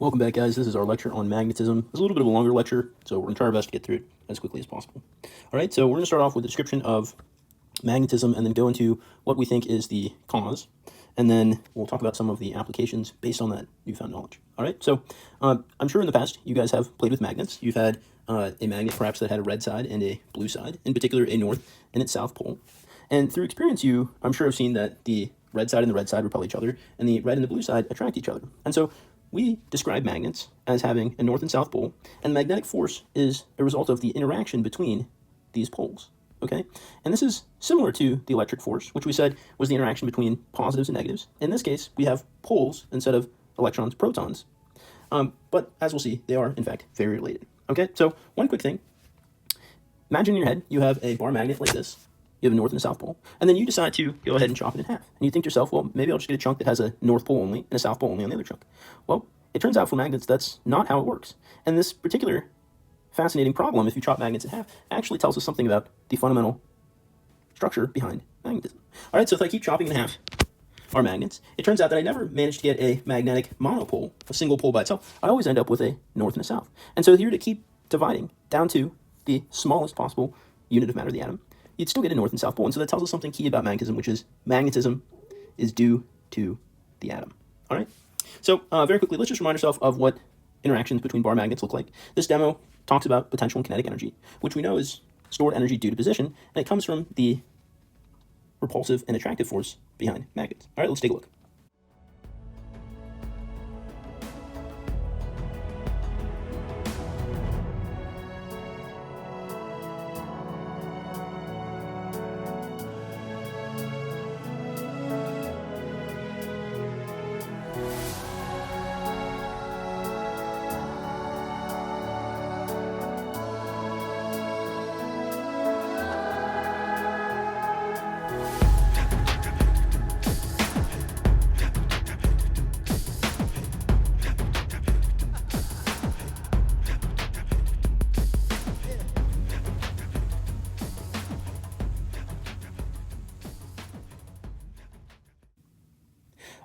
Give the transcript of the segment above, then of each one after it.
Welcome back, guys. This is our lecture on magnetism. It's a little bit of a longer lecture, so we're going to try our best to get through it as quickly as possible. All right, so we're going to start off with a description of magnetism and then go into what we think is the cause, and then we'll talk about some of the applications based on that newfound knowledge. All right, so I'm sure in the past you guys have played with magnets. You've had a magnet perhaps that had a red side and a blue side, in particular a north and its south pole. And through experience, I'm sure have seen that the red side and the red side repel each other, and the red and the blue side attract each other. And so we describe magnets as having a north and south pole, and the magnetic force is a result of the interaction between these poles, okay? And this is similar to the electric force, which we said was the interaction between positives and negatives. In this case, we have poles instead of electrons, protons. But as we'll see, they are, in fact, very related, okay? So one quick thing. Imagine in your head you have a bar magnet like this. You have a north and a south pole, and then you decide to go ahead and chop it in half. And you think to yourself, well, maybe I'll just get a chunk that has a north pole only and a south pole only on the other chunk. Well, it turns out for magnets, that's not how it works. And this particular fascinating problem, if you chop magnets in half, actually tells us something about the fundamental structure behind magnetism. All right, so if I keep chopping in half our magnets, it turns out that I never managed to get a magnetic monopole, a single pole by itself. I always end up with a north and a south. And so if you were to keep dividing down to the smallest possible unit of matter, the atom, you'd still get a north and south pole. And so that tells us something key about magnetism, which is magnetism is due to the atom. All right? So very quickly, let's just remind ourselves of what interactions between bar magnets look like. This demo talks about potential and kinetic energy, which we know is stored energy due to position, and it comes from the repulsive and attractive force behind magnets. All right, let's take a look.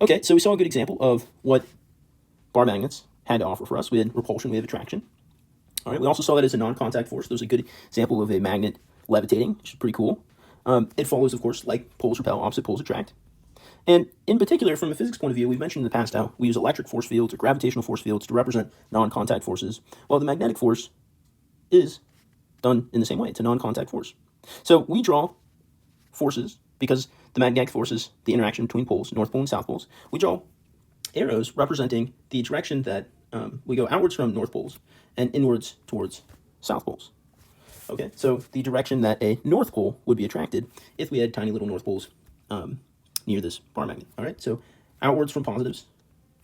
Okay, so we saw a good example of what bar magnets had to offer for us. We had repulsion, we have attraction. All right, we also saw that as a non-contact force. There's a good example of a magnet levitating, which is pretty cool. It follows, of course, like poles repel, opposite poles attract. And in particular, from a physics point of view, we've mentioned in the past how we use electric force fields or gravitational force fields to represent non-contact forces, while the magnetic force is done in the same way. It's a non-contact force. So we draw forces because the magnetic force is the interaction between poles, north pole and south poles. We draw arrows representing the direction that we go outwards from north poles and inwards towards south poles. Okay, so the direction that a north pole would be attracted if we had tiny little north poles near this bar magnet. All right, so outwards from positives,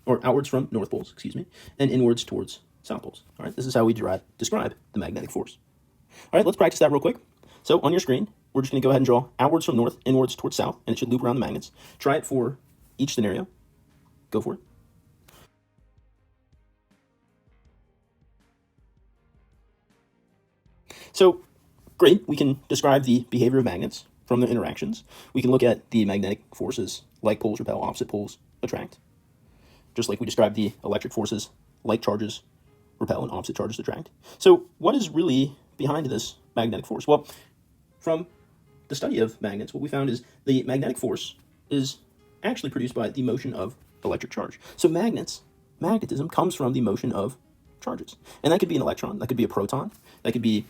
or outwards from north poles, excuse me, and inwards towards south poles. All right, this is how we describe the magnetic force. All right, let's practice that real quick. So on your screen, we're just going to go ahead and draw outwards from north, inwards towards south, and it should loop around the magnets. Try it for each scenario. Go for it. So, great, we can describe the behavior of magnets from their interactions. We can look at the magnetic forces, like poles repel, opposite poles attract. Just like we described the electric forces, like charges repel and opposite charges attract. So what is really behind this magnetic force? Well, from the study of magnets, what we found is the magnetic force is actually produced by the motion of electric charge. So magnetism comes from the motion of charges. And that could be an electron, that could be a proton, that could be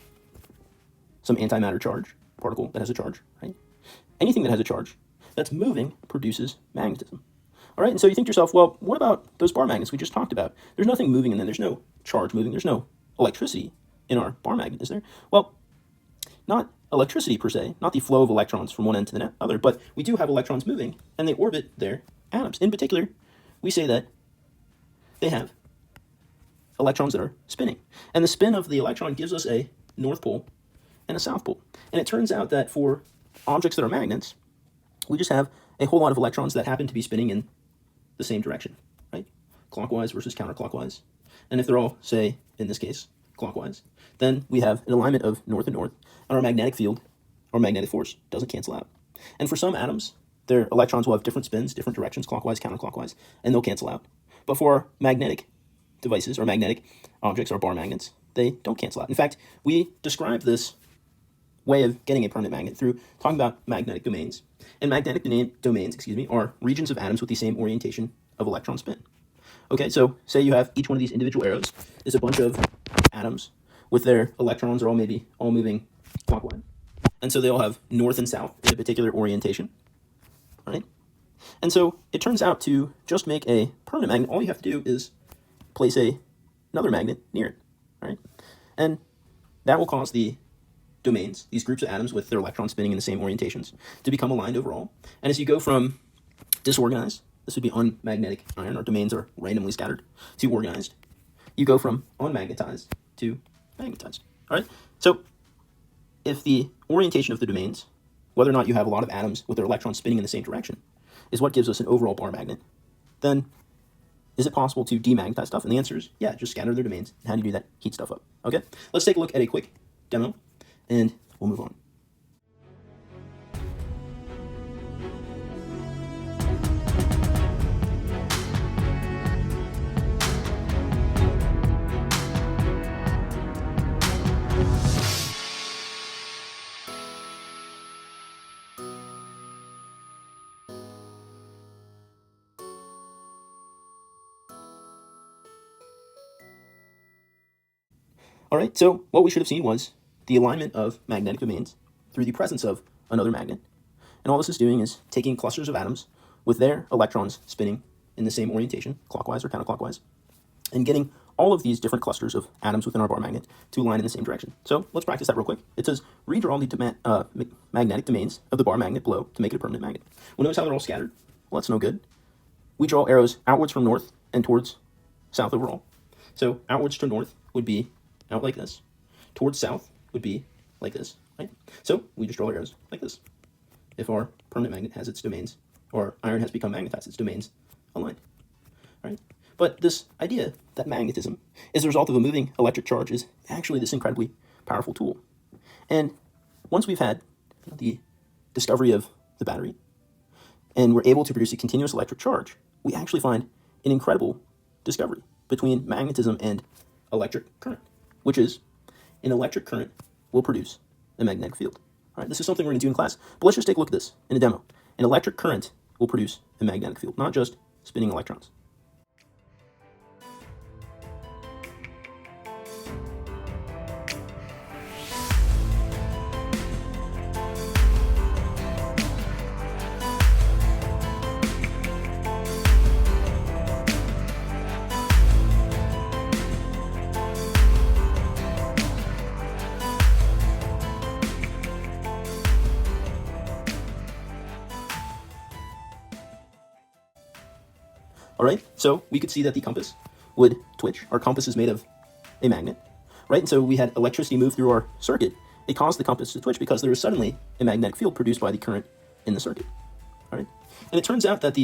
some antimatter charge, particle that has a charge, right? Anything that has a charge that's moving produces magnetism. All right, and so you think to yourself, well, what about those bar magnets we just talked about? There's nothing moving in them. There's no charge moving. There's no electricity in our bar magnet, is there? Well, not electricity per se, not the flow of electrons from one end to the other, but we do have electrons moving, and they orbit their atoms. In particular, we say that they have electrons that are spinning. And the spin of the electron gives us a north pole and a south pole. And it turns out that for objects that are magnets, we just have a whole lot of electrons that happen to be spinning in the same direction, right? Clockwise versus counterclockwise. And if they're all, say, in this case, clockwise, then we have an alignment of north and north, and our magnetic field, or magnetic force, doesn't cancel out. And for some atoms, their electrons will have different spins, different directions, clockwise, counterclockwise, and they'll cancel out. But for our magnetic devices or magnetic objects or bar magnets, they don't cancel out. In fact, we describe this way of getting a permanent magnet through talking about magnetic domains. And magnetic domains, are regions of atoms with the same orientation of electron spin. Okay, so say you have each one of these individual arrows is a bunch of atoms with their electrons are all moving clockwise. And so they all have north and south in a particular orientation, right? And so it turns out to just make a permanent magnet, all you have to do is place another magnet near it, right? And that will cause the domains, these groups of atoms with their electrons spinning in the same orientations, to become aligned overall. And as you go from disorganized, this would be unmagnetic iron, our domains are randomly scattered, to organized, you go from unmagnetized to magnetized, all right? So if the orientation of the domains, whether or not you have a lot of atoms with their electrons spinning in the same direction, is what gives us an overall bar magnet, then is it possible to demagnetize stuff? And the answer is, yeah, just scatter their domains. And how do you do that? Heat stuff up. Okay, let's take a look at a quick demo, and we'll move on. All right, so what we should have seen was the alignment of magnetic domains through the presence of another magnet. And all this is doing is taking clusters of atoms with their electrons spinning in the same orientation, clockwise or counterclockwise, and getting all of these different clusters of atoms within our bar magnet to align in the same direction. So let's practice that real quick. It says, redraw the magnetic domains of the bar magnet below to make it a permanent magnet. Well, notice how they're all scattered. Well, that's no good. We draw arrows outwards from north and towards south overall. So outwards to north would be out like this. Towards south would be like this, right? So we just draw arrows like this. If our permanent magnet has its domains, or iron has become magnetized, its domains aligned, right? But this idea that magnetism is the result of a moving electric charge is actually this incredibly powerful tool. And once we've had the discovery of the battery, and we're able to produce a continuous electric charge, we actually find an incredible discovery between magnetism and electric current, which is an electric current will produce a magnetic field. All right, this is something we're going to do in class, but let's just take a look at this in a demo. An electric current will produce a magnetic field, not just spinning electrons. All right, so we could see that the compass would twitch. Our compass is made of a magnet, right? And so we had electricity move through our circuit. It caused the compass to twitch because there was suddenly a magnetic field produced by the current in the circuit, all right? And it turns out that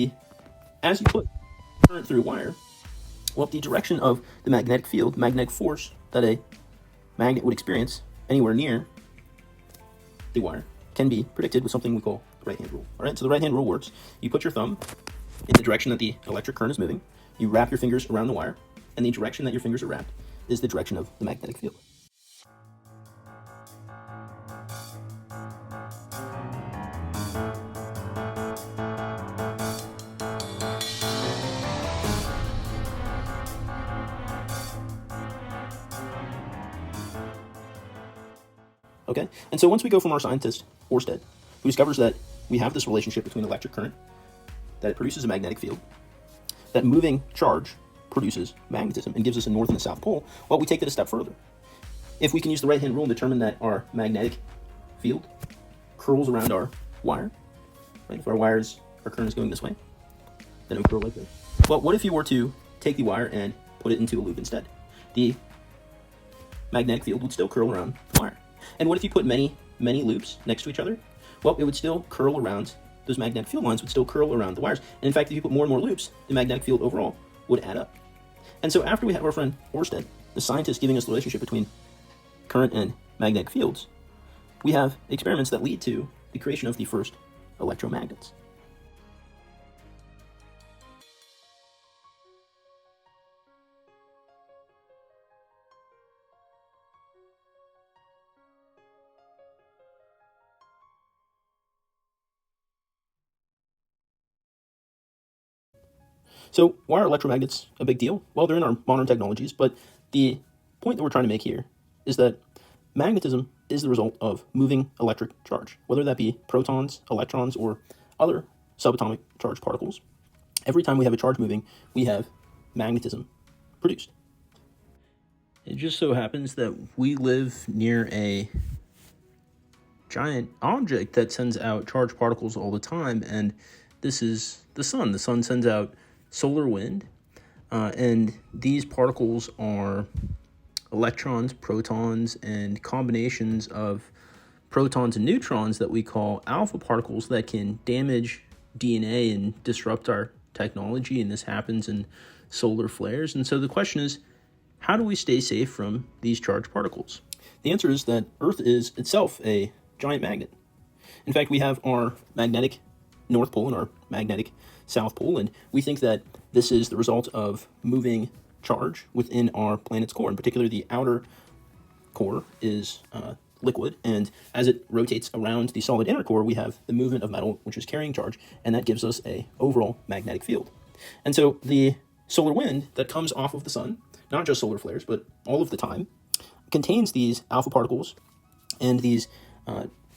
as you put current through a wire, well, the direction of the magnetic field, magnetic force that a magnet would experience anywhere near the wire can be predicted with something we call the right-hand rule, all right? So the right-hand rule works. You put your thumb in the direction that the electric current is moving, you wrap your fingers around the wire, and the direction that your fingers are wrapped is the direction of the magnetic field. Okay, and so once we go from our scientist, Oersted, who discovers that we have this relationship between electric current, that it produces a magnetic field, that moving charge produces magnetism and gives us a north and a south pole, well, we take it a step further. If we can use the right-hand rule and determine that our magnetic field curls around our wire, right? If our current is going this way, then it would curl like this. Well, what if you were to take the wire and put it into a loop instead? The magnetic field would still curl around the wire. And what if you put many, many loops next to each other? Well, it would still curl around, those magnetic field lines would still curl around the wires. And in fact, if you put more and more loops, the magnetic field overall would add up. And so after we have our friend Oersted, the scientist giving us the relationship between current and magnetic fields, we have experiments that lead to the creation of the first electromagnets. So why are electromagnets a big deal? Well, they're in our modern technologies, but the point that we're trying to make here is that magnetism is the result of moving electric charge, whether that be protons, electrons, or other subatomic charged particles. Every time we have a charge moving, we have magnetism produced. It just so happens that we live near a giant object that sends out charged particles all the time, and this is the sun. The sun sends out solar wind, and these particles are electrons, protons, and combinations of protons and neutrons that we call alpha particles that can damage DNA and disrupt our technology, and this happens in solar flares. And so the question is, how do we stay safe from these charged particles? The answer is that Earth is itself a giant magnet. In fact, we have our magnetic North Pole and our magnetic South Pole, and we think that this is the result of moving charge within our planet's core. In particular, the outer core is liquid, and as it rotates around the solid inner core, we have the movement of metal, which is carrying charge, and that gives us a overall magnetic field. And so the solar wind that comes off of the sun, not just solar flares, but all of the time, contains these alpha particles and these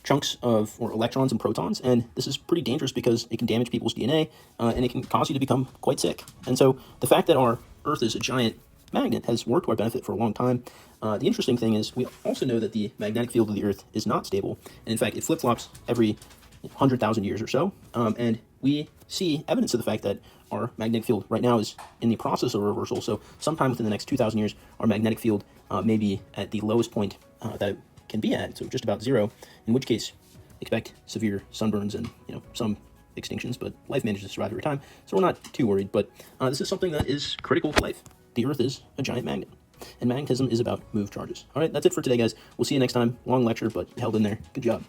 chunks of, or electrons and protons, and this is pretty dangerous because it can damage people's DNA, and it can cause you to become quite sick. And so the fact that our Earth is a giant magnet has worked to our benefit for a long time. The interesting thing is we also know that the magnetic field of the Earth is not stable, and in fact it flip-flops every 100,000 years or so, and we see evidence of the fact that our magnetic field right now is in the process of reversal. So sometime within the next 2,000 years, our magnetic field may be at the lowest point that it can be at, so just about zero, in which case expect severe sunburns and some extinctions, but life manages to survive every time, so we're not too worried. But this is something that is critical to life. The Earth is a giant magnet, and magnetism is about moved charges. All right, that's it for today, guys. We'll see you next time. Long lecture, but held in there. Good job.